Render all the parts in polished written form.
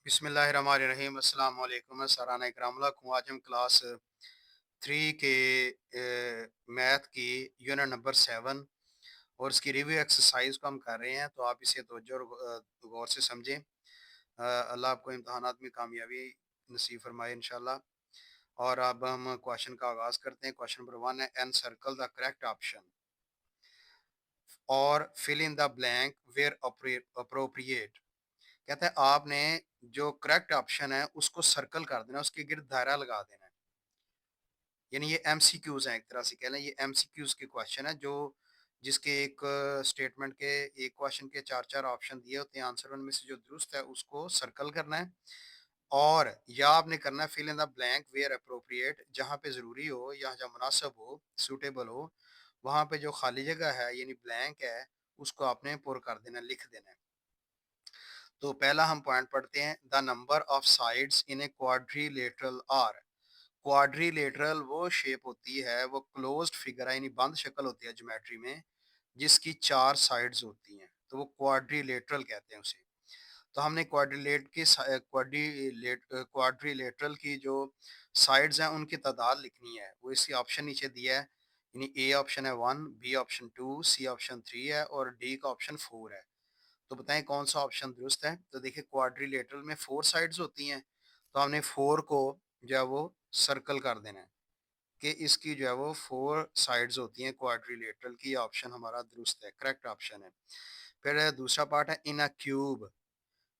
बिस्मिल्लाहिर्रहमानिर्रहीम अस्सलाम वालेकुम। मैं सराना इकरामुल्लाह हूँ। आज हम क्लास 3 के मैथ की यूनिट नंबर 7 और इसकी रिव्यू एक्सरसाइज को हम कर रहे हैं, तो आप इसे तवज्जो और गौर से समझें। अल्लाह आपको इम्तहानात में कामयाबी नसीब फरमाए इंशाल्लाह। और अब हम क्वेश्चन का आगाज़ करते हैं। क्वेश्चन नंबर 1 है, encircle the correct option और fill in the blank where appropriate. कहता है आपने जो करेक्ट ऑप्शन है उसको सर्कल कर देना, उसके गिर्द दायरा लगा देना है। यानी ये एमसीक्यूज हैं, एक तरह से कह लें ये एमसीक्यूज के क्वेश्चन है जो जिसके एक स्टेटमेंट के एक क्वेश्चन के चार चार ऑप्शन दिए होते हैं, आंसर उनमें से जो दुरुस्त है उसको सर्कल करना है। और या आपने करना है fill in the blank where appropriate, जहाँ पे ज़रूरी हो या जहाँ मुनासिब हो, सूटेबल हो, वहाँ पे जो खाली जगह है यानी ब्लैंक है उसको आपने पुर कर देना, लिख देना है। तो पहला हम पॉइंट पढ़ते हैं, the number of sides in a quadrilateral are. Quadrilateral वो शेप होती है, वो क्लोज्ड फिगर है यानी बंद शक्ल होती है ज्योमेट्री में, जिसकी चार साइड्स होती हैं, तो वो क्वाड्रिलेटरल कहते हैं उसे। तो हमने क्वाड्रिलेटरल की जो साइड्स हैं उनकी तादाद लिखनी है, वो इसी ऑप्शन नीचे दिया है। यानी ए ऑप्शन है 1, बी ऑप्शन 2, सी ऑप्शन 3 है और डी का ऑप्शन 4 है। तो बताएं कौन सा ऑप्शन दुरुस्त है। तो देखिए क्वाड्रिलेटरल में 4 साइड्स होती हैं, तो हमने 4 को जो है वो सर्कल कर देना है कि इसकी जो है वो 4 साइड्स होती हैं क्वाड्रिलेटरल की। ये ऑप्शन हमारा दुरुस्त है, करेक्ट ऑप्शन है। फिर दूसरा पार्ट है, in a cube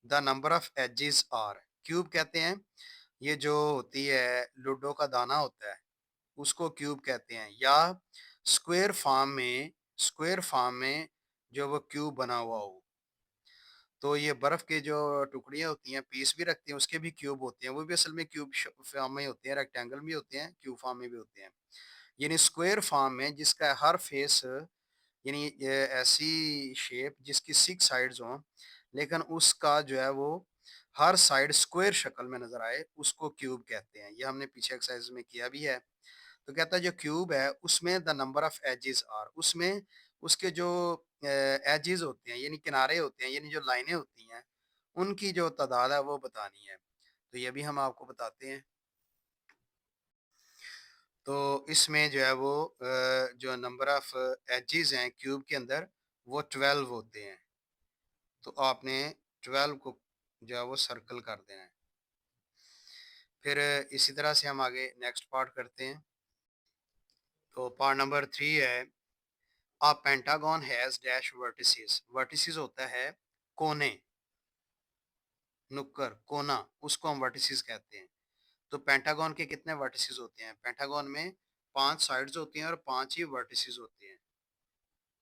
the number of edges are. Cube कहते हैं ये जो होती है लूडो का दाना होता है, उसको क्यूब कहते हैं। या स्क्वायर फॉर्म में, स्क्वायर फॉर्म में जो वो क्यूब बना हुआ हो, तो ये बर्फ के जो टुकड़ियाँ होती हैं, पीस भी रखते हैं, उसके भी क्यूब होते हैं, वो भी असल में क्यूब फॉर्म में होते हैं, रेक्टेंगल भी होते हैं, क्यूब फॉर्म में भी होते हैं। यानी स्क्वायर फॉर्म में जिसका हर फेस यानी ये ऐसी शेप जिसकी 6 साइड्स हों, लेकिन उसका जो है वो हर साइड स्क्वायर शक्ल में नजर आए, उसको क्यूब कहते हैं। ये हमने पीछे एक्सरसाइज में किया भी है। तो कहता है जो क्यूब है उसमें the number of edges are, उसमें उसके जो एजेस होते हैं यानी किनारे होते हैं, यानी जो लाइनें होती हैं, उनकी जो तादाद है वो बतानी है। तो ये भी हम आपको बताते हैं। तो इसमें जो है वो जो नंबर ऑफ एजेस हैं क्यूब के अंदर वो 12 होते हैं। तो आपने 12 को जो है वो सर्कल कर देना है। फिर इसी तरह से हम आगे नेक्स्ट पार्ट करते हैं। तो पार्ट नंबर 3 है, a pentagon has dash vertices. Vertices होता है कोने, नुक्कड़, कोना, उसको हम वर्टिसेस कहते हैं। तो पेंटागन के कितने वर्टिसेस होते हैं? पेंटागन में 5 साइड्स होती हैं और 5 ही वर्टिसेस होते हैं।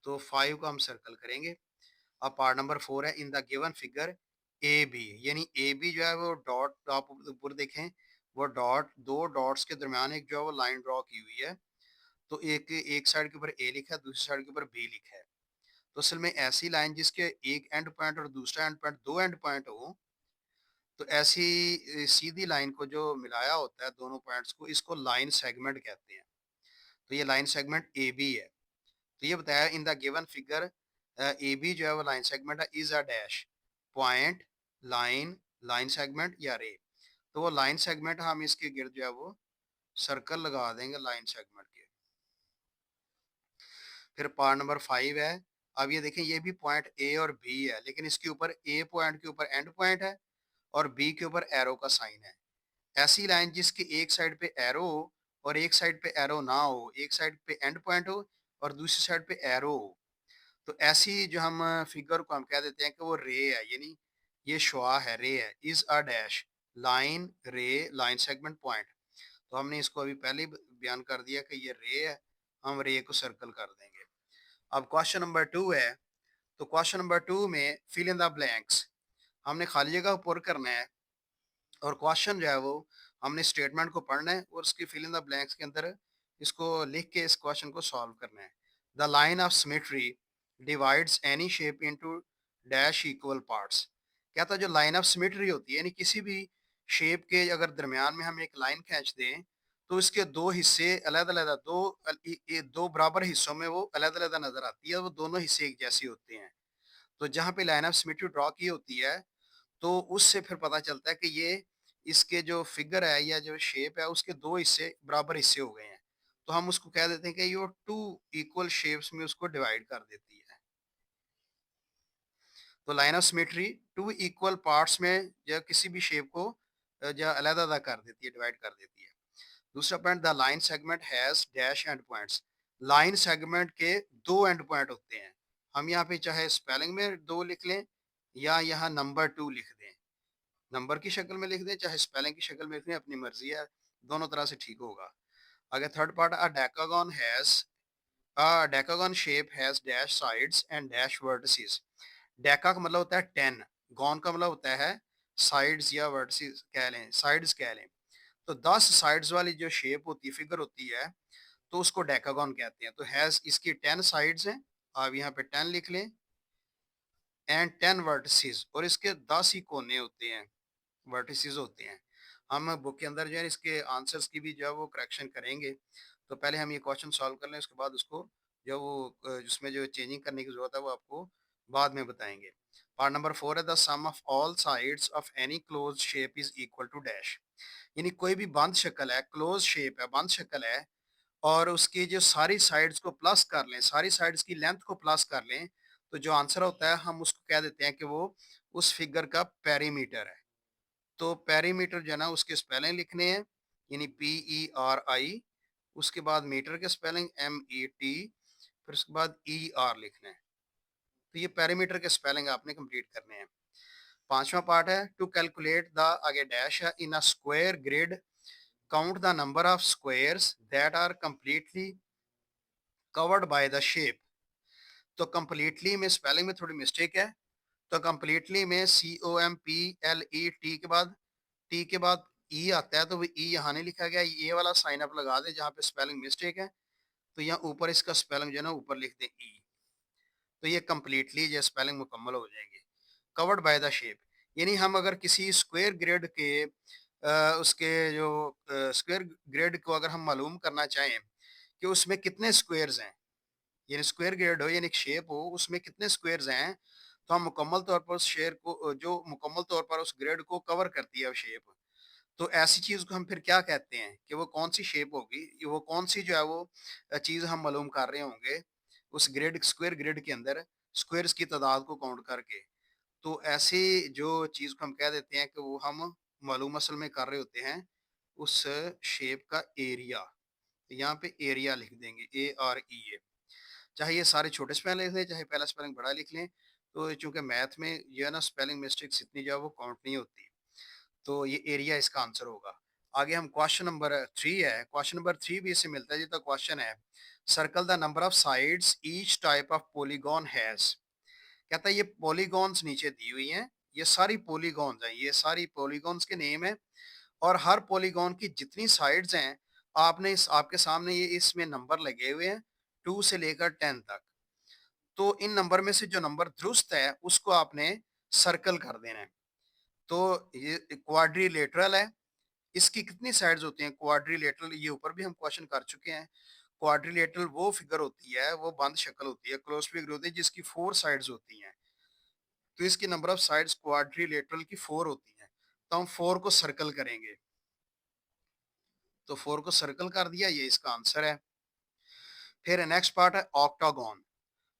तो 5 को हम सर्कल करेंगे। अब पार्ट नंबर 4 है, in the given figure A B, यानी ए बी जो है वो डॉट, आप ऊपर देखें, वो डॉट, दो डॉट्स के दरमियान एक जो है वो लाइन ड्रॉ की हुई है। तो एक एक साइड के ऊपर ए लिखा है, दूसरी साइड के ऊपर बी लिखा है। तो असल में ऐसी लाइन जिसके एक एंड पॉइंट और दूसरा एंड पॉइंट, दो एंड पॉइंट हो, तो ऐसी सीधी लाइन को जो मिलाया होता है दोनों पॉइंट्स को, इसको लाइन सेगमेंट कहते हैं। तो ये लाइन सेगमेंट ए बी है। तो ये बताया in the given figure A B जो है वो लाइन सेगमेंट है, is a dash point, line, line segment या रे। तो वो लाइन सेगमेंट हम इसके गिर्द जो है वो सर्कल लगा देंगे लाइन सेगमेंट के। फिर पार्ट नंबर 5 है। अब ये देखें, ये भी पॉइंट ए और बी है, लेकिन इसके ऊपर ए पॉइंट के ऊपर एंड पॉइंट है और बी के ऊपर एरो का साइन है। ऐसी लाइन जिसकी एक साइड पे एरो हो और एक साइड पे एरो ना हो, एक साइड पे एंड पॉइंट हो और दूसरी साइड पे एरो हो, तो ऐसी जो हम फिगर को हम कह देते हैं कि वो रे है, यानी ये शुआ है, रे है, इज अ डैश लाइन रे लाइन सेगमेंट पॉइंट। तो हमने इसको अभी पहले ही बयान कर दिया कि ये रे है, हम रे को सर्कल कर देंगे। अब क्वेश्चन नंबर 2 है। तो क्वेश्चन नंबर 2 में फिल इन द ब्लैंक्स, हमने खाली जगह पुर करना है और क्वेश्चन जो है वो हमने स्टेटमेंट को पढ़ना है और उसकी फिल इन द ब्लैंक्स के अंदर इसको लिख के इस क्वेश्चन को सॉल्व करना है। The line of symmetry divides any shape into dash equal parts. क्या था, जो लाइन ऑफ सिमेट्री होती है यानी किसी भी शेप के अगर दरमियान में हम एक लाइन खींच दें, तो इसके दो हिस्से अलग अलग, दो बराबर हिस्सों में वो अलग अलग नजर आती है, वो दोनों हिस्से एक जैसे होते हैं। तो जहाँ पे लाइन ऑफ सिमेट्री ड्रॉ की होती है, तो उससे फिर पता चलता है कि ये इसके जो फिगर है या जो शेप है उसके 2 हिस्से बराबर हिस्से हो गए हैं। तो हम उसको कह देते हैं कि ये 2 इक्वल शेप्स में उसको डिवाइड कर देती है। तो line of symmetry 2 equal parts में जो किसी भी शेप को जो अलग-अलग कर देती है, डिवाइड कर देती है। दूसरा point, the line segment has dash and points. Line segment के 2 एंड पॉइंट होते हैं। हम यहाँ पे चाहे स्पेलिंग में 2 लिख लें या यहाँ नंबर 2 लिख दें। नंबर की शक्ल में लिख दें, चाहे स्पेलिंग की शक्ल में लिख दें, अपनी मर्ज़ी है, दोनों तरह से ठीक होगा। आगे third part, a decagon shape has dash sides and dash vertices. Deka का मतलब होता है 10, गॉन का मतलब होता है साइड्स या वर्टिसेस कह लें, साइड्स कह लें। तो 10 साइड्स वाली जो शेप होती है, फिगर होती है, तो उसको डेकागन कहते हैं। तो हैज़ इसकी 10 साइड्स हैं, आप यहाँ पे 10 लिख लें, एंड 10 वर्टिसेस, और इसके 10 ही कोने होते हैं, वर्टिसेस होते हैं। हम बुक के अंदर जो है इसके आंसर्स की भी जो है वो करेक्शन करेंगे। तो पहले हम ये क्वेश्चन सॉल्व कर लें, उसके बाद उसको जो वो जिसमें जो चेंजिंग करने की ज़रूरत है वो आपको बाद में बताएँगे। पार्ट नंबर 4 है, the sum of all sides of any closed shape is equal to dash. यानी कोई भी बंद शक्ल है, क्लोज़ शेप है, बंद शक्ल है, और उसकी जो सारी साइड्स को प्लस कर लें, सारी साइड्स की लेंथ को प्लस कर लें, तो जो आंसर होता है हम उसको कह देते हैं कि वो उस फिगर का पेरीमीटर है। तो पेरीमीटर जो है ना उसके स्पेलिंग लिखने हैं, यानी PERI, उसके बाद मीटर के स्पेलिंग MET, फिर उसके बाद ER लिखना है। तो ये पेरीमीटर के स्पेलिंग आपने कंप्लीट करने हैं। पांचवा पार्ट है, टू कैलकुलेट द, आगे डैश है, in a square grid count the number of squares that are completely covered by the shape. तो कंप्लीटली में स्पेलिंग में थोड़ी मिस्टेक है। तो कंप्लीटली में COMPLET के बाद टी के बाद ई आता है, तो वो ई यहाँ नहीं लिखा गया, ये वाला साइन आप लगा दें जहाँ पे स्पेलिंग मिस्टेक है। तो यहाँ ऊपर इसका स्पेलिंग जो है ना ऊपर लिख दें ई। तो ये कंप्लीटली जो स्पेलिंग मुकम्मल हो जाएंगे। कवर्ड बाय द शेप, यानी हम अगर किसी स्क्वायर ग्रिड के उसके जो स्क्वायर ग्रिड को अगर हम मालूम करना चाहें कि उसमें कितने स्क्वायर्स हैं, यानी स्क्वायर ग्रिड हो यानी शेप हो उसमें कितने स्क्वायर्स हैं, तो हम मुकम्मल तौर पर उस शेयर को जो मुकम्मल तौर पर उस ग्रिड को कवर करती है शेप, तो ऐसी चीज़ को हम फिर क्या कहते हैं कि वो कौन-सी शेप होगी, ये वो कौन-सी जो है वो चीज़ हम मालूम कर रहे होंगे उस ग्रिड स्क्वायर ग्रिड के अंदर स्क्वायर्स की तादाद को काउंट करके। तो ऐसी जो चीज़ को हम कह देते हैं कि वो हम मालूम असल में कर रहे होते हैं उस शेप का एरिया। तो यहाँ पे एरिया लिख देंगे, AREA। चाहे ये सारे छोटे स्पेलिंग लिख लें, चाहे पहला स्पेलिंग बड़ा लिख लें, तो चूँकि मैथ में ये है ना स्पेलिंग मिस्टेक्स इतनी जो है वो काउंट नहीं होती। तो ये एरिया इसका आंसर होगा। आगे हम क्वेश्चन नंबर 3 है, क्वेश्चन नंबर 3 भी इससे मिलता जुलता क्वेश्चन है। Circle the number of sides each type of polygon has. कहता है ये पॉलीगॉन्स नीचे दी हुई हैं, ये सारी पॉलीगॉन्स हैं, ये सारी पॉलीगॉन्स के नेम है, और हर पॉलीगॉन की जितनी साइड्स हैं, आपने इस आपके सामने ये इसमें नंबर लगे हुए हैं 2 से लेकर 10 तक। तो इन नंबर में से जो नंबर दुरुस्त है उसको आपने सर्कल कर देना है। तो ये क्वाड्रिलेटरल है, इसकी कितनी साइड्स होती हैं क्वाड्रिलेटरल, ये ऊपर भी हम क्वेश्चन कर चुके हैं। क्वाड्रिलेटरल वो फिगर होती है, वो बंद शक्ल होती है, क्लोज फिगर होती है जिसकी 4 साइड्स होती हैं। तो इसकी नंबर ऑफ साइड्स क्वाड्रिलेटरल की 4 होती हैं। तो हम 4 को सर्कल करेंगे। तो 4 को सर्कल कर दिया, ये इसका आंसर है। फिर नेक्स्ट पार्ट है ऑक्टागोन।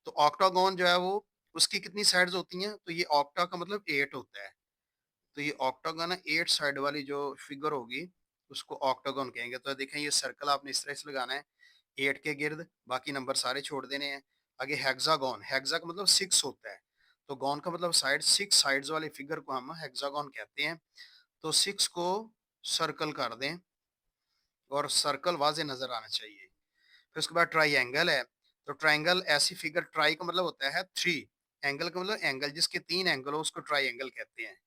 तो ऑक्टागोन जो है वो उसकी कितनी साइड्स होती हैं, तो ये ऑक्टा का मतलब 8 होता है। तो ये ऑक्टागन है, 8 साइड वाली जो फिगर होगी उसको ऑक्टागन कहेंगे। तो देखें ये सर्कल आपने इस तरह से लगाना है 8 के गिर्द, बाकी नंबर सारे छोड़ देने हैं। आगे हेक्सागोन, हेक्सा का मतलब 6 होता है। तो गॉन का मतलब साइड, 6 साइड्स वाले फिगर को हम हेक्सागोन कहते हैं। तो 6 को सर्कल कर दें और सर्कल वाज़े नज़र आना चाहिए। फिर उसके बाद ट्राइएंगल है। तो ट्राइएंगल ऐसी फिगर, ट्राई का मतलब होता है 3, एंगल का मतलब एंगल जिसके 3 एंगल हो उसको ट्राइएंगल कहते हैं।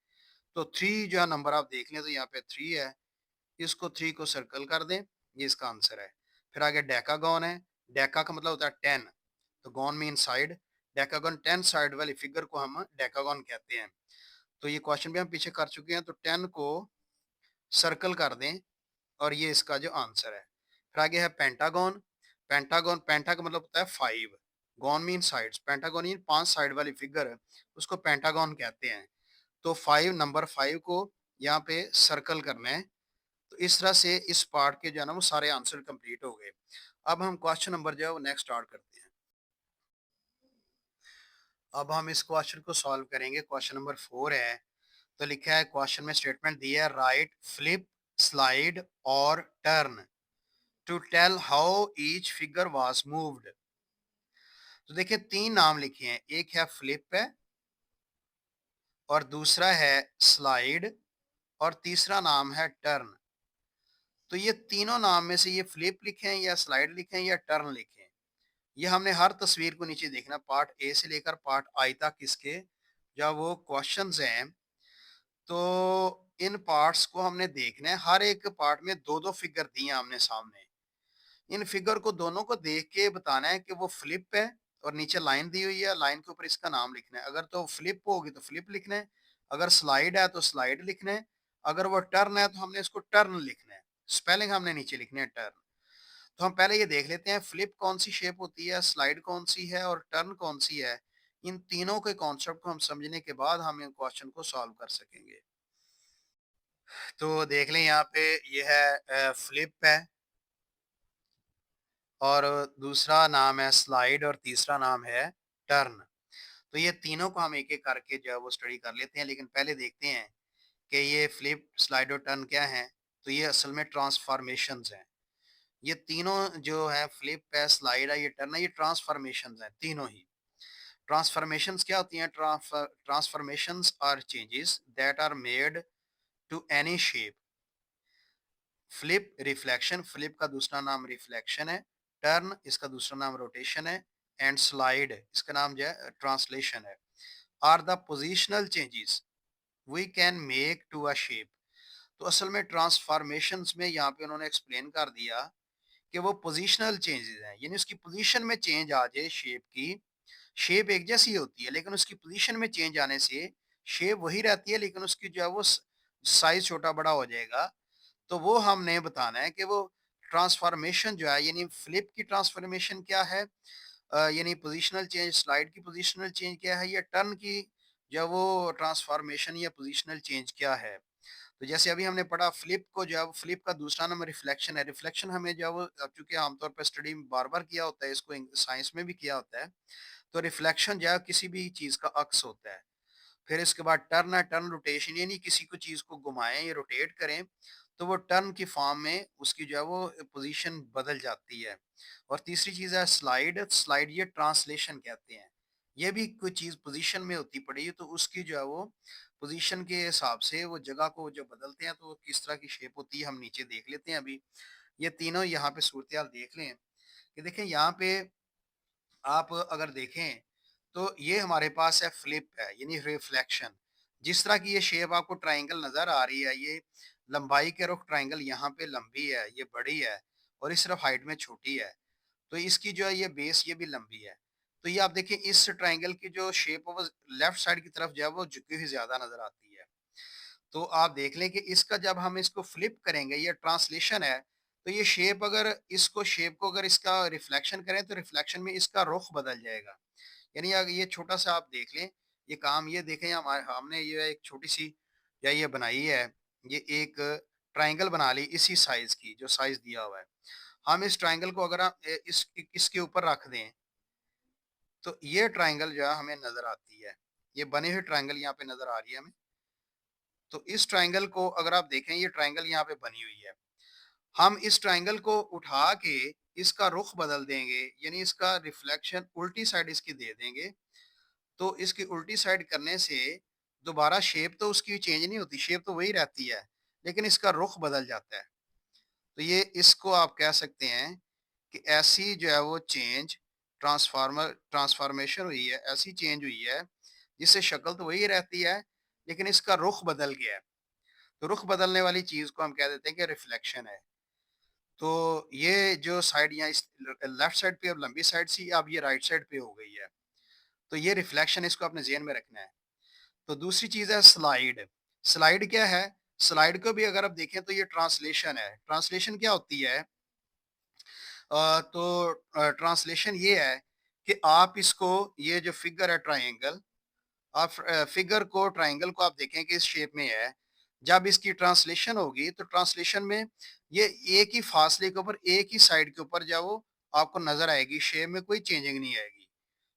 तो 3 जो है नंबर आप देख लें तो यहाँ पे 3 है, इसको 3 को सर्कल कर दें, ये इसका आंसर है। फिर आगे डेकागॉन है, डेका का मतलब होता है 10, तो gone mean side, decagon 10 side वाली फिगर को हम डेकागॉन कहते हैं। तो ये क्वेश्चन भी हम पीछे कर चुके हैं, तो 10 को सर्कल कर दें और ये इसका जो आंसर है। फिर आगे है पेंटागॉन, पेंटागॉन, पेंटा का मतलब होता है 5, gone mean sides, pentagon mean 5 side वाली फिगर, उसको पेंटागॉन कहते हैं। तो 5 नंबर 5 को यहाँ पे सर्कल करना है। तो इस तरह से इस पार्ट के जो है ना वो सारे आंसर कंप्लीट हो गए। अब हम क्वेश्चन नंबर जो है वो नेक्स्ट स्टार्ट करते हैं। अब हम इस क्वेश्चन को सॉल्व करेंगे। क्वेश्चन नंबर 4 है। तो लिखा है क्वेश्चन में स्टेटमेंट दी है राइट, फ्लिप, स्लाइड और turn to tell how each figure was moved. तो देखिए 3 नाम लिखे हैं। एक है फ्लिप है और दूसरा है स्लाइड और तीसरा नाम है टर्न। तो ये तीनों नाम में से ये फ्लिप लिखे हैं या स्लाइड लिखे हैं या टर्न लिखे हैं, ये हमने हर तस्वीर को नीचे देखना, पार्ट ए से लेकर पार्ट आई तक इसके जब वो क्वेश्चंस हैं, तो इन पार्ट्स को हमने देखना है। हर एक पार्ट में दो दो फिगर दी हैं आमने सामने। इन फिगर को दोनों को देख के बताना है कि वो फ्लिप है और नीचे लाइन दी हुई है, लाइन के ऊपर इसका नाम लिखना है। अगर तो फ्लिप होगी तो फ्लिप लिखना है, अगर स्लाइड है तो स्लाइड लिखना है, अगर वो टर्न है तो हमने इसको टर्न लिखना है। स्पेलिंग हमने नीचे लिखनी है टर्न। तो हम पहले ये देख लेते हैं फ्लिप कौन सी शेप होती है, स्लाइड कौन सी है और टर्न कौन सी है। इन तीनों के कॉन्सेप्ट को हम समझने के बाद हम इन क्वेश्चन को सॉल्व कर सकेंगे। तो देख लें यहाँ पे ये है फ्लिप है और दूसरा नाम है स्लाइड और तीसरा नाम है टर्न। तो ये तीनों को हम एक एक करके जो है वो स्टडी कर लेते हैं, लेकिन पहले देखते हैं कि ये फ्लिप, स्लाइड और टर्न क्या है। तो ये असल में ट्रांसफॉर्मेशंस हैं। ये तीनों जो है फ्लिप है, स्लाइड है, ये टर्न है, ये ट्रांसफॉर्मेशंस हैं तीनों ही। ट्रांसफॉर्मेशंस क्या होती हैं? Transformations are changes that are made to any shape. Flip reflection, flip का दूसरा नाम रिफ्लेक्शन है। टर्न इसका दूसरा नाम रोटेशन है। एंड स्लाइड इसका नाम जो है ट्रांसलेशन है। Are the positional changes we can make to a shape. तो असल में ट्रांसफॉर्मेशंस में यहाँ पे उन्होंने एक्सप्लेन कर दिया कि वो पोजिशनल चेंजेस हैं, यानी उसकी पोजीशन में चेंज आ जाए शेप की। शेप एक जैसी होती है लेकिन उसकी पोजीशन में चेंज आने से शेप वही रहती है, लेकिन उसकी जो है वो साइज छोटा बड़ा हो जाएगा। तो वो हमने बताना है कि वो ट्रांसफॉर्मेशन जो है, यानी फ्लिप की ट्रांसफॉर्मेशन क्या है, यानी पोजीशनल चेंज, स्लाइड की पोजीशनल चेंज क्या है, या टर्न की जो वो ट्रांसफॉर्मेशन या पोजीशनल चेंज क्या है। तो जैसे अभी हमने पढ़ा फ्लिप को, जो है फ्लिप का दूसरा नाम रिफ्लेक्शन है। रिफ्लेक्शन हमें जो है वो चूंकि आमतौर पर स्टडी बार बार किया होता है, इसको साइंस में भी किया होता है। तो रिफ्लेक्शन जो है किसी भी चीज का अक्स होता है। फिर इसके बाद टर्न है, टर्न रोटेशन, यानी किसी को चीज को घुमाएं या रोटेट करें तो वो टर्न की फॉर्म में उसकी जो है वो पोजीशन बदल जाती है। और तीसरी चीज है स्लाइड। स्लाइड ये ट्रांसलेशन कहते हैं। ये भी कोई चीज पोजीशन में होती पड़ी है तो उसकी जो है वो पोजीशन के हिसाब से वो जगह को जो बदलते हैं, तो वो किस तरह की शेप होती है हम नीचे देख लेते हैं। अभी ये तीनों यहाँ पे सूरत देख लें कि देखें यहाँ पे आप अगर देखें तो ये हमारे पास है फ्लिप है, यानी रिफ्लेक्शन। जिस तरह की ये शेप आपको ट्रायंगल नजर आ रही है, ये लंबाई के रुख ट्रायंगल यहाँ पे लंबी है, ये बड़ी है और इस तरफ हाइट में छोटी है। तो इसकी जो है ये बेस ये भी लंबी है। तो ये आप देखिए इस ट्रायंगल की जो शेप है वो लेफ्ट साइड की तरफ जो है वो झुकी हुई ज्यादा नजर आती है। तो आप देख लें कि इसका जब हम इसको फ्लिप करेंगे, ये ट्रांसलेशन है, तो ये शेप अगर इसको शेप को अगर इसका रिफ्लेक्शन करें तो रिफ्लेक्शन में इसका रुख बदल जाएगा। यानी अगर ये छोटा सा आप देख लें, ये काम ये देखें, हमारे हमने ये एक छोटी सी या ये बनाई है, ये एक ट्रायंगल बना ली इसी साइज की जो साइज दिया हुआ है। हम इस ट्रायंगल को अगर हम इस इसके ऊपर रख दें तो ये ट्रायंगल जो है हमें नजर आती है। ये बनी हुई ट्रायंगल यहाँ पे नजर आ रही है हमें। तो इस ट्रायंगल को अगर आप देखें, ये ट्रायंगल यहाँ पे बनी हुई है। हम इस ट्रायंगल को उठा के इसका रुख बदल देंगे, यानी इसका रिफ्लेक्शन उल्टी साइड इसकी दे देंगे। तो इसकी उल्टी साइड करने से दोबारा शेप तो उसकी चेंज नहीं होती, शेप तो वही रहती है, लेकिन इसका रुख बदल जाता है। तो ये इसको आप कह सकते हैं कि ऐसी जो है वो चेंज, ट्रांसफॉर्मेशन हुई है, ऐसी चेंज हुई है जिससे शक्ल तो वही रहती है लेकिन इसका रुख बदल गया है। तो रुख बदलने वाली चीज को हम कह देते हैं कि रिफ्लेक्शन है। तो ये जो साइड यहाँ इस लेफ्ट साइड पे अब लंबी साइड सी, अब ये राइट साइड पे हो गई है। तो ये रिफ्लेक्शन, इसको अपने जेहन में रखना है। तो दूसरी चीज है स्लाइड। स्लाइड क्या है? स्लाइड को भी अगर आप देखें तो ये ट्रांसलेशन है। ट्रांसलेशन क्या होती है? तो ट्रांसलेशन ये है कि आप इसको, ये जो फिगर है ट्रायंगल, आप फिगर को ट्रायंगल को आप देखें कि इस शेप में है। जब इसकी ट्रांसलेशन होगी तो ट्रांसलेशन में ये एक ही फासले के ऊपर एक ही साइड के ऊपर जो वो आपको नज़र आएगी, शेप में कोई चेंजिंग नहीं आएगी।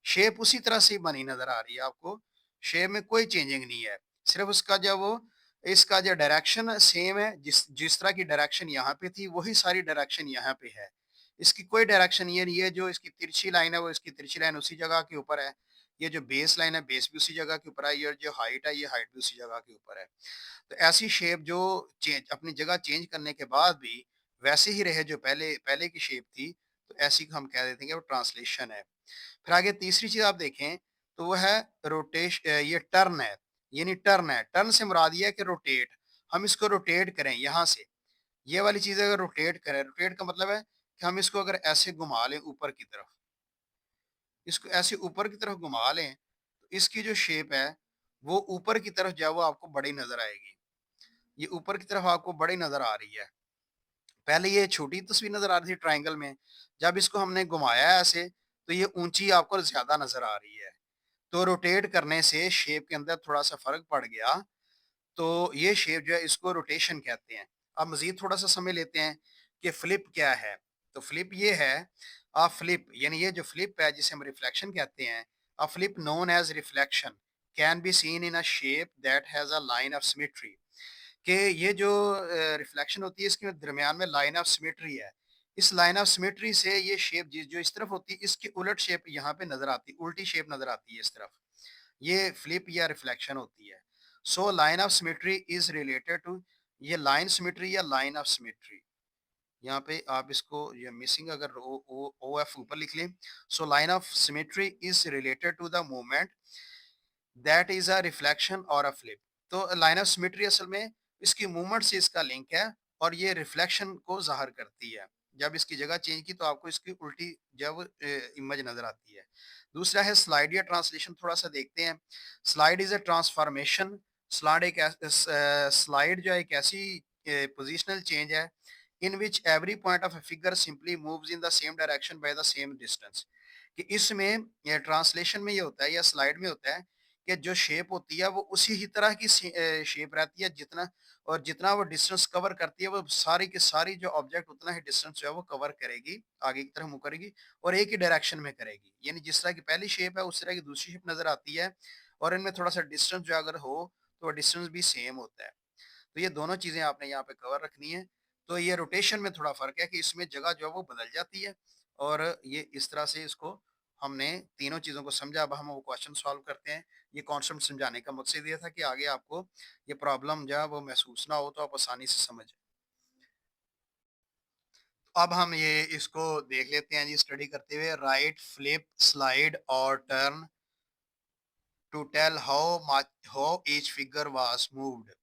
शेप उसी तरह से बनी नज़र आ रही है आपको, शेप में कोई चेंजिंग नहीं है। सिर्फ़ उसका जो वो इसका जो डायरेक्शन सेम है, जिस जिस तरह की डायरेक्शन यहाँ पे थी वही सारी डायरेक्शन यहाँ पे है। इसकी कोई डायरेक्शन ये नहीं है, जो इसकी तिरछी लाइन है वो इसकी तिरछी लाइन उसी जगह के ऊपर है। ये जो बेस लाइन है, बेस भी उसी जगह के ऊपर है, ये जो हाइट है, ये हाइट भी उसी जगह के ऊपर है। तो ऐसी शेप जो चेंज अपनी जगह चेंज करने के बाद भी वैसे ही रहे जो पहले पहले की शेप थी, तो ऐसी को हम कह देते हैं कि वो ट्रांसलेशन है। फिर आगे तीसरी चीज़ आप देखें तो वो है ये टर्न है, यानी टर्न है। टर्न से मुराद ये है कि रोटेट, हम इसको रोटेट करें यहाँ से। ये वाली चीज़ अगर रोटेट करें, रोटेट का मतलब है कि हम इसको अगर ऐसे घुमा लें ऊपर की तरफ, इसको ऐसे ऊपर की तरफ घुमा लें, तो इसकी जो शेप है, वो ऊपर की तरफ जो है वो आपको बड़ी नज़र आएगी। ये ऊपर की तरफ आपको बड़ी नज़र आ रही है। पहले ये छोटी तस्वीर नज़र आ रही थी ट्रायंगल में, जब इसको हमने घुमाया है ऐसे, तो ये ऊँची आपको ज़्यादा नज़र आ रही है। तो रोटेट करने से शेप के अंदर थोड़ा-सा फ़र्क पड़ गया, तो ये शेप जो है इसको रोटेशन कहते हैं। अब मज़ीद थोड़ा-सा समझ लेते हैं कि फ्लिप क्या है? तो फ्लिप ये है, फ्लिप यानी ये जो फ्लिप है जिसे हम रिफ्लेक्शन कहते हैं, flip known as reflection can be seen in a shape that has a line of symmetry, कि ये जो रिफ्लेक्शन होती है इसके दरमियान में लाइन ऑफ सिमेट्री है। इस लाइन ऑफ सिमेट्री से ये शेप जो इस तरफ होती है इसकी उलट शेप यहाँ पे नज़र आती है, उल्टी शेप नज़र आती है इस तरफ। ये फ्लिप या रिफ्लेक्शन होती है। So line of symmetry is related to, ये लाइन सिमेट्री या लाइन ऑफ सिमेट्री, यहाँ पे आप इसको ये मिसिंग अगर ओ ओ ओ एफ ऊपर लिख लें। So line of symmetry is related to the movement that is a reflection और अ फ्लिप। तो लाइन ऑफ सिमेट्री असल में इसकी मूवमेंट से इसका लिंक है और ये रिफ्लेक्शन को ज़ाहिर करती है। जब इसकी जगह चेंज की तो आपको इसकी उल्टी जब इमेज नज़र आती है। दूसरा है स्लाइड या ट्रांसलेशन, थोड़ा-सा देखते हैं। Slide is a transformation, slide जो है एक ऐसी पोज़ीशनल चेंज है in which every point of a figure simply moves in the same direction by the same distance, कि इसमें ये ट्रांसलेशन में ये होता है या स्लाइड में होता है कि जो शेप होती है वो उसी ही तरह की शेप रहती है, जितना और जितना वो डिस्टेंस कवर करती है वो सारी की सारी जो ऑब्जेक्ट उतना ही डिस्टेंस जो है वो कवर करेगी, आगे की तरफ मूव करेगी और एक ही डायरेक्शन में करेगी। यानी जिस तरह की पहली शेप है उस तरह की दूसरी शेप नजर आती है और इनमें थोड़ा सा डिस्टेंस जो अगर हो तो डिस्टेंस भी सेम होता है। तो ये दोनों चीजें आपने यहाँ पे कवर रखनी है। तो ये रोटेशन में थोड़ा फर्क है कि इसमें जगह जो है वो बदल जाती है और ये इस तरह से इसको हमने तीनों चीज़ों को समझा। अब हम वो क्वेश्चन सॉल्व करते हैं। ये कॉन्सेप्ट समझाने का मकसद ये था कि आगे आपको ये प्रॉब्लम जो है वो महसूस ना हो, तो आप आसानी से समझ। अब हम ये इसको देख लेते हैं जी, स्टडी करते हुए। राइट, फ्लिप, स्लाइड और turn to tell how each figure was moved.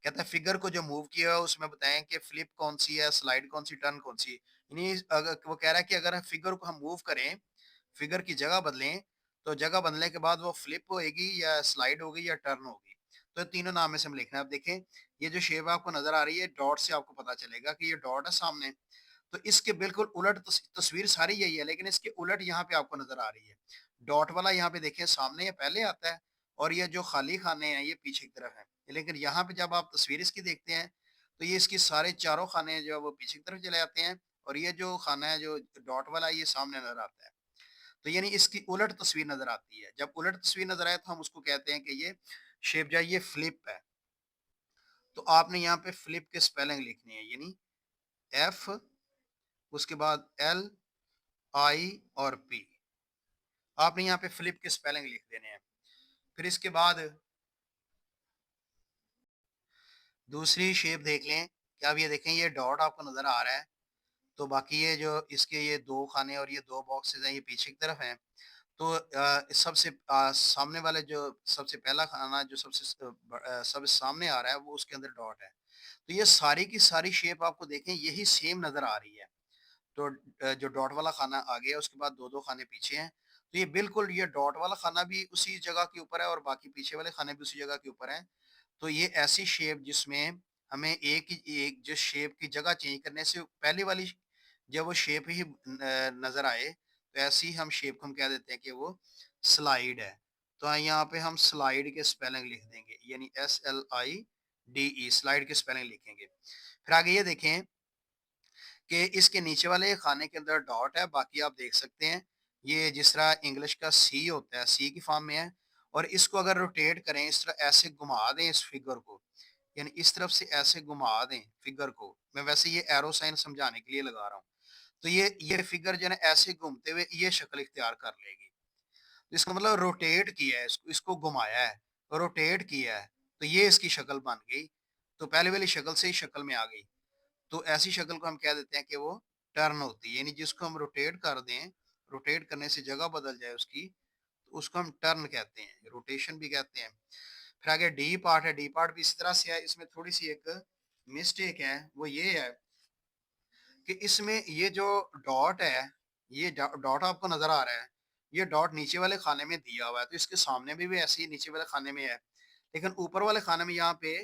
कहता है फिगर को जो मूव किया है उसमें बताएं कि फ्लिप कौन सी है, स्लाइड कौन सी, टर्न कौन सी। यानी अगर वो कह रहा है कि अगर फिगर को हम मूव करें, फिगर की जगह बदलें, तो जगह बदलने के बाद वो फ्लिप होएगी या स्लाइड होगी या टर्न होगी। तो तीनों नाम में से हम लिखना है। अब देखें, ये जो शेप आपको नजर आ रही है डॉट से, आपको पता चलेगा कि ये डॉट है सामने। तो इसके बिल्कुल उलट तस्वीर सारी यही है, लेकिन इसके उलट यहाँ पे आपको नजर आ रही है। डॉट वाला यहाँ पे देखें सामने ये पहले आता है और ये जो खाली खाने हैं ये पीछे की तरफ है। लेकिन यहाँ पे जब आप तस्वीर इसकी देखते हैं तो ये इसकी सारे चारों खाने जो है वो पीछे की तरफ चले जाते हैं और ये जो खाना है जो डॉट वाला है ये सामने नजर आता है। तो यानी इसकी उलट तस्वीर नजर आती है। जब उलट तस्वीर नजर आए तो हम उसको कहते हैं कि ये शेप जो है ये फ्लिप है। तो आपने यहाँ पे फ्लिप के स्पेलिंग लिखनी है, यानी एफ, उसके बाद एल, आई और पी। आपने यहाँ पे फ्लिप के स्पेलिंग लिख देने हैं। फिर इसके बाद दूसरी शेप देख लें। क्या आप ये देखें, ये डॉट आपको नजर आ रहा है, तो बाकी ये जो इसके ये दो खाने और ये दो बॉक्सेस हैं ये पीछे की तरफ हैं। तो सबसे सामने वाले जो सबसे पहला खाना जो सबसे सामने आ रहा है वो उसके अंदर डॉट है। तो ये सारी की सारी शेप आपको देखें यही सेम नजर आ रही है। तो जो डॉट वाला खाना आगे है उसके बाद दो दो खाने पीछे हैं। तो ये बिल्कुल ये डॉट वाला खाना भी उसी जगह के ऊपर है और बाकी पीछे वाले खाने भी उसी जगह के ऊपर हैं। तो ये ऐसी शेप जिसमें हमें एक जो शेप की जगह चेंज करने से पहले वाली जब वो शेप ही नजर आए, तो ऐसी हम शेप को हम कह देते हैं कि वो स्लाइड है। तो यहाँ पे हम स्लाइड के स्पेलिंग लिख देंगे, यानी SLIDE, स्लाइड के स्पेलिंग लिखेंगे। फिर आगे ये देखें कि इसके नीचे वाले खाने के अंदर डॉट है, बाकी आप देख सकते हैं ये जिस तरह इंग्लिश का सी होता है, सी की फॉर्म में है। और इसको अगर रोटेट करें, इस तरह ऐसे घुमा दें इस फिगर को, यानी इस तरफ से ऐसे घुमा दें फिगर को। मैं वैसे ये एरो साइन समझाने के लिए लगा रहा हूँ। तो ये फिगर जो है ना ऐसे घूमते हुए ये शक्ल इख्तियार कर लेगी। तो इसका मतलब रोटेट किया है, इसको इसको घुमाया है, रोटेट किया है, तो ये इसकी शक्ल बन गई। तो पहले वाली शक्ल से ही शक्ल में आ गई। तो ऐसी शक्ल को हम कह देते हैं कि वो टर्न होती है, यानी जिसको हम रोटेट कर दें, रोटेट करने से जगह बदल जाए उसकी, तो उसको हम टर्न कहते हैं, रोटेशन भी कहते हैं। फिर आगे डी पार्ट है, डी पार्ट भी इसी तरह से है। इसमें थोड़ी सी एक मिस्टेक है, वो ये है कि इसमें ये जो डॉट है, ये डॉट आपको नजर आ रहा है, ये डॉट नीचे वाले खाने में दिया हुआ है, तो इसके सामने भी ऐसे ही नीचे वाले खाने में है। लेकिन ऊपर वाले खाने में यहाँ पे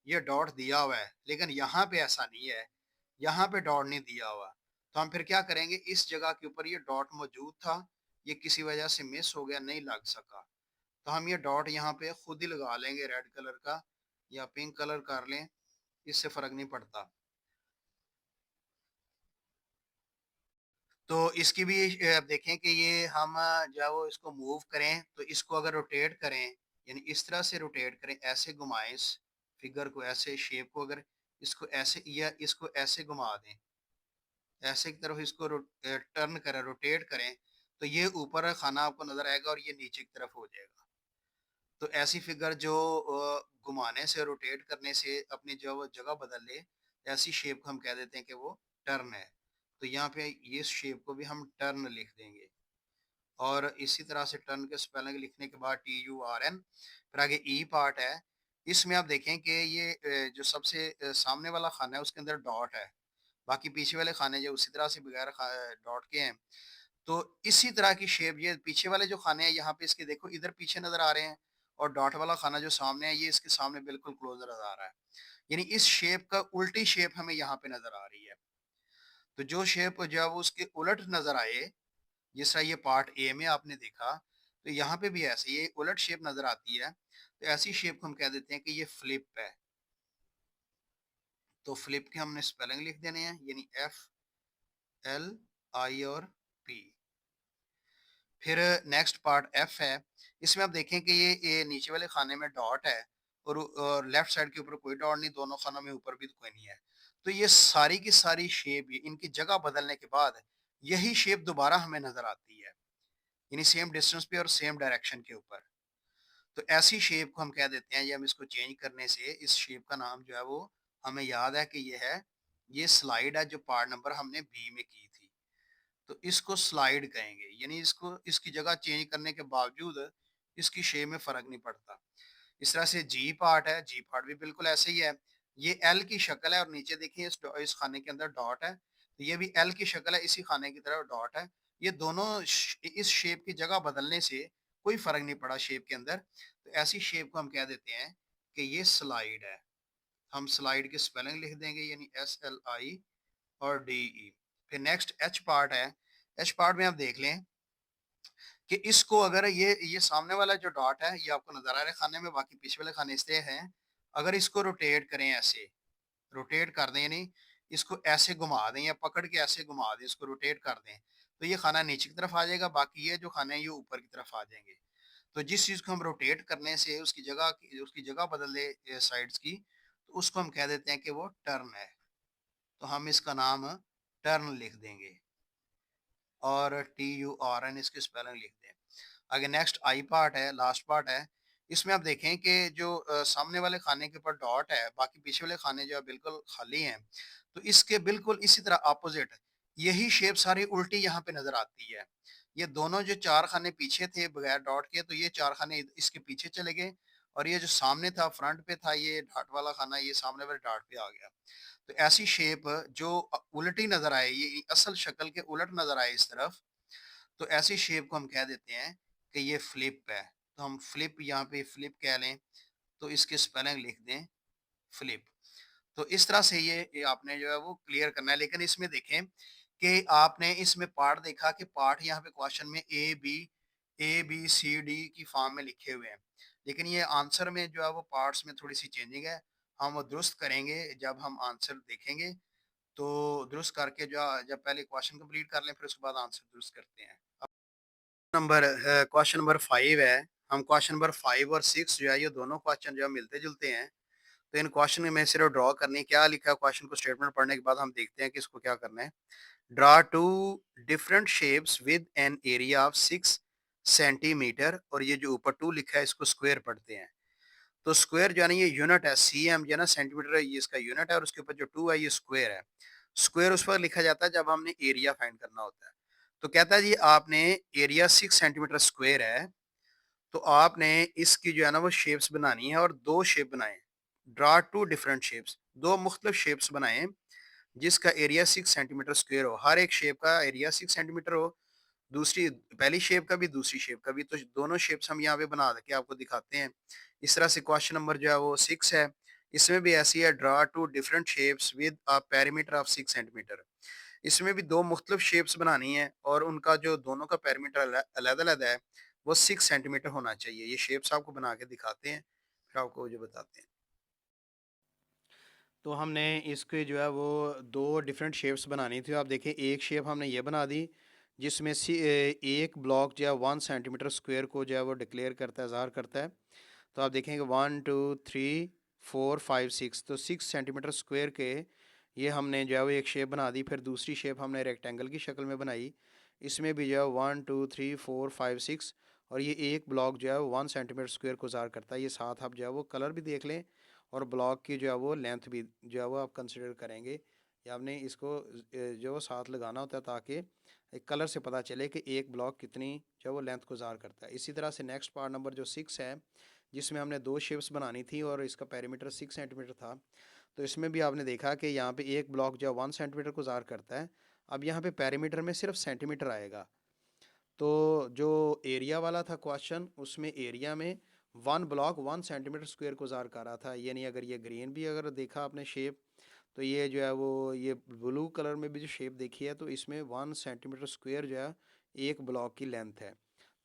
ये डॉट दिया हुआ है, लेकिन यहाँ पे ऐसा नहीं है, यहाँ पे डॉट नहीं दिया हुआ। तो हम फिर क्या करेंगे, इस जगह के ऊपर ये डॉट मौजूद था, ये किसी वजह से मिस हो गया, नहीं लग सका। तो हम ये डॉट यहाँ पे खुद ही लगा लेंगे, रेड कलर का या पिंक कलर कर लें, इससे फर्क नहीं पड़ता। तो इसकी भी देखें कि ये हम जो है वो इसको मूव करें, तो इसको अगर रोटेट करें, यानी इस तरह से रोटेट करें, ऐसे घुमाएं इस फिगर को, ऐसे शेप को, अगर इसको ऐसे या इसको ऐसे घुमा दें, ऐसे की तरफ इसको टर्न करें, रोटेट करें, तो ये ऊपर खाना आपको नजर आएगा और ये नीचे की तरफ हो जाएगा। तो ऐसी फिगर जो घुमाने से, रोटेट करने से अपनी जो वो जगह बदल ले, ऐसी शेप को हम कह देते हैं कि वो टर्न है। तो यहाँ पे ये शेप को भी हम टर्न लिख देंगे। और इसी तरह से टर्न के स्पेलिंग लिखने के बाद TURN, फिर आगे ई पार्ट है। इसमें आप देखें कि ये जो सबसे सामने वाला खाना है उसके अंदर डॉट है, बाकी पीछे वाले खाने जो उसी तरह से बगैर डॉट के हैं। तो इसी तरह की शेप, ये पीछे वाले जो खाने हैं यहाँ पे इसके देखो इधर पीछे नजर आ रहे हैं, और डॉट वाला खाना जो सामने है ये इसके सामने बिल्कुल क्लोज नजर आ रहा है। यानी इस शेप का उल्टी शेप हमें यहाँ पे नजर आ रही है। तो जो शेप जब उसके उलट नजर आए, जिस तरह ये पार्ट ए में आपने देखा, तो यहाँ पे भी ऐसे ये उलट शेप नजर आती है, तो ऐसी शेप को हम कह देते हैं कि ये फ्लिप है। तो फ्लिप के हमने स्पेलिंग लिख देने हैं, यानी FLI और P। फिर नेक्स्ट पार्ट एफ है। इसमें आप देखें कि ये नीचे वाले खाने में डॉट है, और लेफ्ट साइड के ऊपर कोई डॉट नहीं, दोनों खानों में ऊपर भी कोई नहीं है। तो ये सारी की सारी शेप, इनकी जगह बदलने के बाद यही शेप दोबारा हमें नजर आती है, यानी सेम डिस्टेंस पे और सेम डायरेक्शन के ऊपर। तो ऐसी शेप को हम कह देते हैं, ये हम इसको चेंज करने से इस शेप का नाम जो है वो हमें याद है कि ये है, ये स्लाइड है जो पार्ट नंबर हमने बी में की थी। तो इसको स्लाइड कहेंगे, यानी इसको इसकी जगह चेंज करने के बावजूद इसकी शेप में फर्क नहीं पड़ता। इस तरह से जी पार्ट है, जी पार्ट भी बिल्कुल ऐसे ही है। ये एल की शक्ल है और नीचे देखिए इस खाने के अंदर डॉट है, तो ये भी एल की शक्ल है, इसी खाने की तरफ डॉट है। ये दोनों इस शेप की जगह बदलने से कोई फर्क नहीं पड़ा शेप के अंदर। तो ऐसी शेप को हम कह देते हैं कि ये स्लाइड है। हम स्लाइड की स्पेलिंग लिख देंगे, यानी SLI और DE। फिर नेक्स्ट एच पार्ट है। एच पार्ट में आप देख लें कि इसको अगर ये सामने वाला जो डॉट है ये आपको नजर आ रहा है खाने में, बाकी पीछे वाले खाने इसलिए हैं। अगर इसको रोटेट करें, ऐसे रोटेट कर दें, यानी इसको ऐसे घुमा दें या पकड़ के ऐसे घुमा दें, इसको रोटेट कर दें, तो ये खाना नीचे की तरफ आ जाएगा, बाकी ये जो खाने हैं ये ऊपर की तरफ आ जाएंगे। तो जिस चीज को हम रोटेट करने से उसकी जगह बदल दे साइड्स की, तो उसको हम कह देते हैं कि वो टर्न है। तो हम इसका नाम टर्न लिख देंगे, और TURN इसकी स्पेलिंग लिख दें। आगे नेक्स्ट आई पार्ट है, लास्ट पार्ट है। इसमें आप देखें कि जो सामने वाले खाने के ऊपर डॉट है, बाकी पीछे वाले खाने जो है बिल्कुल खाली हैं। तो इसके बिल्कुल इसी तरह अपोजिट यही शेप सारी उल्टी यहाँ पे नजर आती है। ये दोनों जो चार खाने पीछे थे बगैर डॉट के, तो ये चार खाने इसके पीछे चले गए, और ये जो सामने था फ्रंट पे था ये डॉट वाला खाना, ये सामने वाले डॉट पे आ गया। तो ऐसी शेप जो उल्टी नजर आए, ये असल शक्ल के उलट नजर आए इस तरफ, तो ऐसी शेप को हम कह देते हैं कि ये फ्लिप है। तो हम फ्लिप यहाँ पे फ्लिप कह लें, तो इसके स्पेलिंग लिख दें फ्लिप। तो इस तरह से ये आपने जो है वो क्लियर करना है। लेकिन इसमें देखें कि आपने इसमें पार्ट देखा कि पार्ट यहाँ पे क्वेश्चन में A B A B C D की फॉर्म में लिखे हुए हैं, लेकिन ये आंसर में जो है वो पार्ट्स में थोड़ी सी चेंजिंग है। हम वो दुरुस्त करेंगे जब हम आंसर देखेंगे। तो दुरुस्त करके जो जब पहले क्वेश्चन कंप्लीट कर लें फिर उसके बाद आंसर दुरुस्त करते हैं। नंबर क्वेश्चन नंबर 5 है। हम क्वेश्चन नंबर 5 और 6 जो है ये दोनों क्वेश्चन जो है मिलते-जुलते हैं। तो इन क्वेश्चन में सिर्फ ड्रॉ करनी है, क्या लिखा है क्वेश्चन को स्टेटमेंट पढ़ने के बाद हम देखते हैं कि इसको क्या करना है। Draw two different shapes with an area of 6 centimetre, और ये जो ऊपर 2 लिखा है इसको स्क्वायर पढ़ते हैं। तो स्क्वायर जो है ना ये यूनिट है, सीएम जो है ना सेंटीमीटर है, ये इसका यूनिट है और उसके ऊपर जो 2 है ये स्क्वायर है। स्क्वायर उस वक़्त लिखा जाता है जब हमने एरिया फाइंड करना होता है। तो कहता है जी आपने एरिया 6 सेंटीमीटर स्क्वायर है, तो आपने इसकी जो है ना वो शेप्स बनानी है और 2 शेप बनाएँ। ड्रा 2 डिफरेंट शेप्स, 2 मुख्तलिफ शेप्स बनाएँ जिसका एरिया 6 सेंटीमीटर स्क्वायर हो। हर एक शेप का एरिया 6 सेंटीमीटर हो, दूसरी पहली शेप का भी, दूसरी शेप का भी। तो दोनों शेप्स हम यहाँ पे बना के आपको दिखाते हैं। इस तरह से क्वेश्चन नंबर जो है वो 6 है। इसमें भी ऐसी है, draw 2 different shapes with a perimeter of 6 centimetre. इसमें भी 2 मुख्तलिफ शेप्स बनानी है और उनका जो दोनों का पेरीमीटर अलग-अलग है, वो 6 सेंटीमीटर होना चाहिए। ये शेप्स आपको बना के दिखाते हैं, फिर आपको जो बताते हैं। तो हमने इसके जो है वो 2 डिफरेंट शेप्स बनानी थी। आप देखिए एक शेप हमने ये बना दी जिसमें एक ब्लॉक जो है 1 सेंटीमीटर स्क्वायर को जो है वो डिक्लेयर करता है, ज़ाहिर करता है। तो आप देखेंगे 1 2 3 4 5 6, तो 6 सेंटीमीटर स्क्वायर के ये हमने जो है वो एक शेप बना दी। फिर दूसरी शेप हमने रेक्टेंगल की शक्ल में बनाई। इसमें भी जो है 1 2 3 4 5 6, और ये एक ब्लॉक जो है 1 सेंटीमीटर स्क्वायर को ज़ाहिर करता है। ये साथ आप जो है वो कलर भी देख लें और ब्लॉक की जो है वो लेंथ भी जो है वो आप कंसिडर करेंगे। या आपने इसको जो है साथ लगाना होता है ताकि एक कलर से पता चले कि एक ब्लॉक कितनी जो है वो लेंथ को ज़ाहिर करता है। इसी तरह से नेक्स्ट पार्ट नंबर जो 6 है, जिसमें हमने 2 शेप्स बनानी थी और इसका पेरीमीटर 6 सेंटीमीटर था। तो इसमें भी आपने देखा कि यहाँ पे एक ब्लॉक जो है 1 सेंटीमीटर को ज़ाहिर करता है। अब यहाँ पे पेरीमीटर में सिर्फ सेंटीमीटर आएगा। तो जो एरिया वाला था क्वेश्चन, उसमें एरिया में 1 ब्लॉक 1 सेंटीमीटर स्क्वायर को ज़ाहिर कर रहा था। यानी अगर ये ग्रीन भी अगर देखा आपने शेप, तो ये जो है वो ये ब्लू कलर में भी जो शेप देखी है, तो इसमें 1 सेंटीमीटर स्क्वायर जो है एक ब्लॉक की लेंथ है।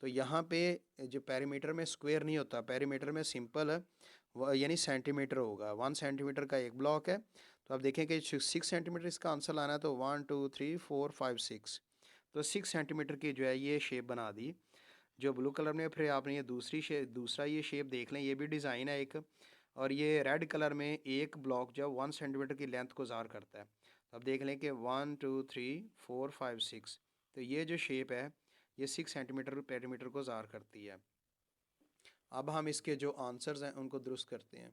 तो यहाँ पे जो पेरीमीटर में स्क्वायर नहीं होता, पेरीमीटर में सिंपल है यानी सेंटीमीटर होगा। 1 सेंटीमीटर का एक ब्लॉक है। तो आप देखें कि 6 सेंटीमीटर इसका आंसर लाना है, तो 1 2 3 4 5 6, तो 6 सेंटीमीटर की जो है ये शेप बना दी जो ब्लू कलर में। फिर आपने ये दूसरा ये शेप देख लें, ये भी डिज़ाइन है एक, और ये रेड कलर में एक ब्लॉक जो 1 सेंटीमीटर की लेंथ को ज़ाहिर करता है। तो अब देख लें कि 1 2 3 4 5 6, तो ये जो शेप है ये 6 सेंटीमीटर पेरीमीटर को ज़ाहिर करती है। अब हम इसके जो आंसर्स हैं उनको दुरुस्त करते हैं।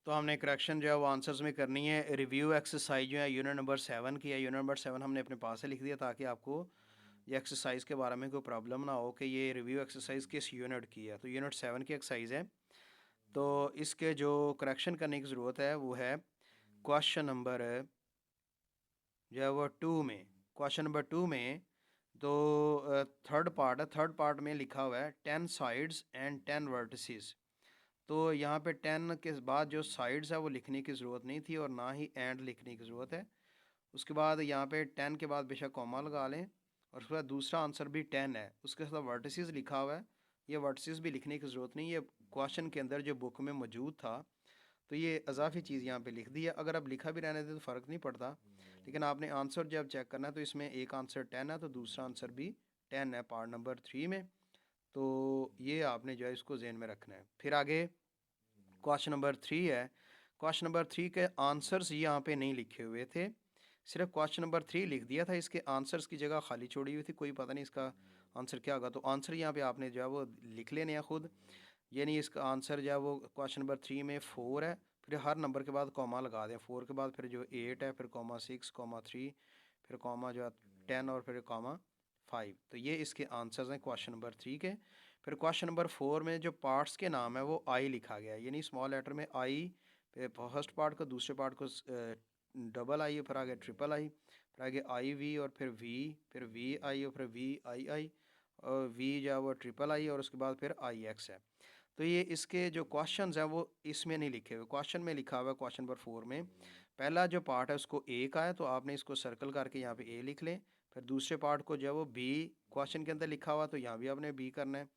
तो हमने करेक्शन जो है वो आंसर्स में करनी है। रिव्यू एक्सरसाइज जो है यूनिट नंबर 7 की है। यूनिट नंबर 7 हमने अपने पास से लिख दिया ताकि आपको ये एक्सरसाइज के बारे में कोई प्रॉब्लम ना हो कि ये रिव्यू एक्सरसाइज किस यूनिट की है। तो यूनिट 7 की एक्सरसाइज है। तो इसके जो करेक्शन करने की ज़रूरत है वो है क्वेश्चन नंबर जो है वो 2 में। क्वेश्चन नंबर 2 में तो थर्ड पार्ट है, थर्ड पार्ट में लिखा हुआ है 10 साइड्स एंड 10 वर्टिसेस। तो यहाँ पे 10 के बाद जो साइड्स है वो लिखने की ज़रूरत नहीं थी और ना ही एंड लिखने की ज़रूरत है। उसके बाद यहाँ पे 10 के बाद बेशक कॉमा लगा लें, और उसके बाद दूसरा आंसर भी 10 है, उसके साथ वर्टिसेस लिखा हुआ है। ये वर्टिसेस भी लिखने की ज़रूरत नहीं, ये क्वेश्चन के अंदर जो बुक में मौजूद था, तो ये इजाफी चीज़ यहाँ पे लिख दी है। अगर आप लिखा भी रहने दें तो फ़र्क नहीं पड़ता, लेकिन आपने आंसर जब चेक करना है तो इसमें एक आंसर 10 है तो दूसरा आंसर भी 10 है पार्ट नंबर 3 में। तो ये आपने जो है इसको जहन में रखना है। फिर आगे क्वेश्चन नंबर 3 है। क्वेश्चन नंबर 3 के आंसर्स यहाँ पे नहीं लिखे हुए थे, सिर्फ क्वेश्चन नंबर 3 लिख दिया था। इसके आंसर्स की जगह खाली छोड़ी हुई थी, कोई पता नहीं इसका आंसर क्या होगा। तो आंसर यहाँ पे आपने जो है वो लिख लेने हैं खुद। यानी इसका आंसर जो है वो क्वेश्चन नंबर 3 में 4 है, फिर हर नंबर के बाद कॉमा लगा दें। 4 के बाद फिर जो 8 है, फिर कॉमा 6 कॉमा 3, फिर कॉमा जो है 10 और फिर कॉमा 5। तो ये इसके आंसर्स हैं क्वेश्चन नंबर 3 के। फिर क्वेश्चन नंबर 4 में जो पार्ट्स के नाम है वो आई लिखा गया है, यानी स्मॉल लेटर में आई। फर्स्ट पार्ट को, दूसरे पार्ट को डबल आई, फिर आगे ट्रिपल आई, फिर आगे आई वी और फिर वी, फिर वी आई और फिर वी आई आई, और वी जो है वो ट्रिपल आई, और उसके बाद फिर आई एक्स है। तो ये इसके जो क्वेश्चंस हैं वो इसमें नहीं लिखे हुए। क्वेश्चन में लिखा हुआ है क्वेश्चन नंबर 4 में पहला जो पार्ट है उसको ए का है, तो आपने इसको सर्कल करके यहाँ पे ए लिख लें। फिर दूसरे पार्ट को जो है वो बी क्वेश्चन के अंदर लिखा हुआ, तो यहाँ भी आपने बी करना है।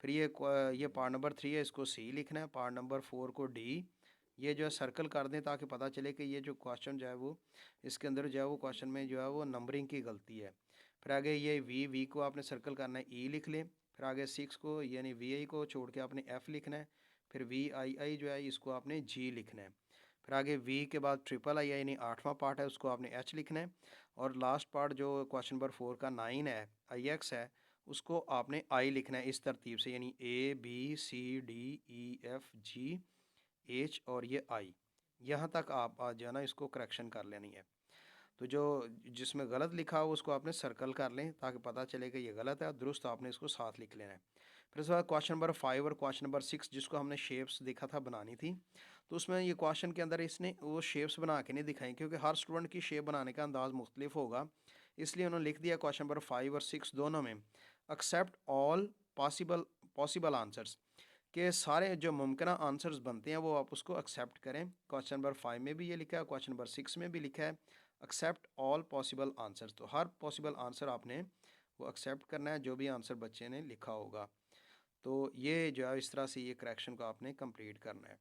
फिर ये पार्ट नंबर 3 है, इसको सी लिखना है। पार्ट नंबर 4 को डी। ये जो है सर्कल कर दें ताकि पता चले कि ये जो क्वेश्चन जो है वो इसके अंदर जो है वो क्वेश्चन में जो है वो नंबरिंग की गलती है। फिर आगे ये वी को आपने सर्कल करना है, ई लिख लें। फिर आगे 6 को यानी वी आई को छोड़ के आपने एफ लिखना है। फिर वी आई आई जो है इसको आपने जी लिखना है। फिर आगे वी के बाद ट्रिपल आई यानी 8वां पार्ट है, उसको आपने एच लिखना है। और लास्ट पार्ट जो क्वेश्चन नंबर 4 का 9 है, आई एक्स है, उसको आपने आई लिखना है इस तरतीब से, यानी A B C D E F G H और ये आई। यहाँ तक आप आज जो है ना इसको करेक्शन कर लेनी है। तो जो जिसमें गलत लिखा हो उसको आपने सर्कल कर लें ताकि पता चले कि ये गलत है, और दुरुस्त आपने इसको साथ लिख लेना है। फिर उसके बाद क्वेश्चन नंबर 5 और क्वेश्चन नंबर 6 जिसको हमने शेप्स देखा था बनानी थी, तो उसमें ये क्वेश्चन के अंदर इसने वो शेप्स बना के नहीं दिखाई, क्योंकि हर स्टूडेंट की शेप बनाने का अंदाज़ मुख्तलिफ होगा। इसलिए उन्होंने लिख दिया क्वेश्चन नंबर 5 और 6 दोनों में, accept all possible possible answers, के सारे जो मुमकिन आंसर्स बनते हैं वो आप उसको एक्सेप्ट करें। क्वेश्चन नंबर 5 में भी ये लिखा है, क्वेश्चन नंबर 6 में भी लिखा है, एक्सेप्ट ऑल पॉसिबल आंसर्स। तो हर पॉसिबल आंसर आपने वो एक्सेप्ट करना है जो भी आंसर बच्चे ने लिखा होगा। तो ये जो है इस तरह से ये करेक्शन को आपने कंप्लीट करना है।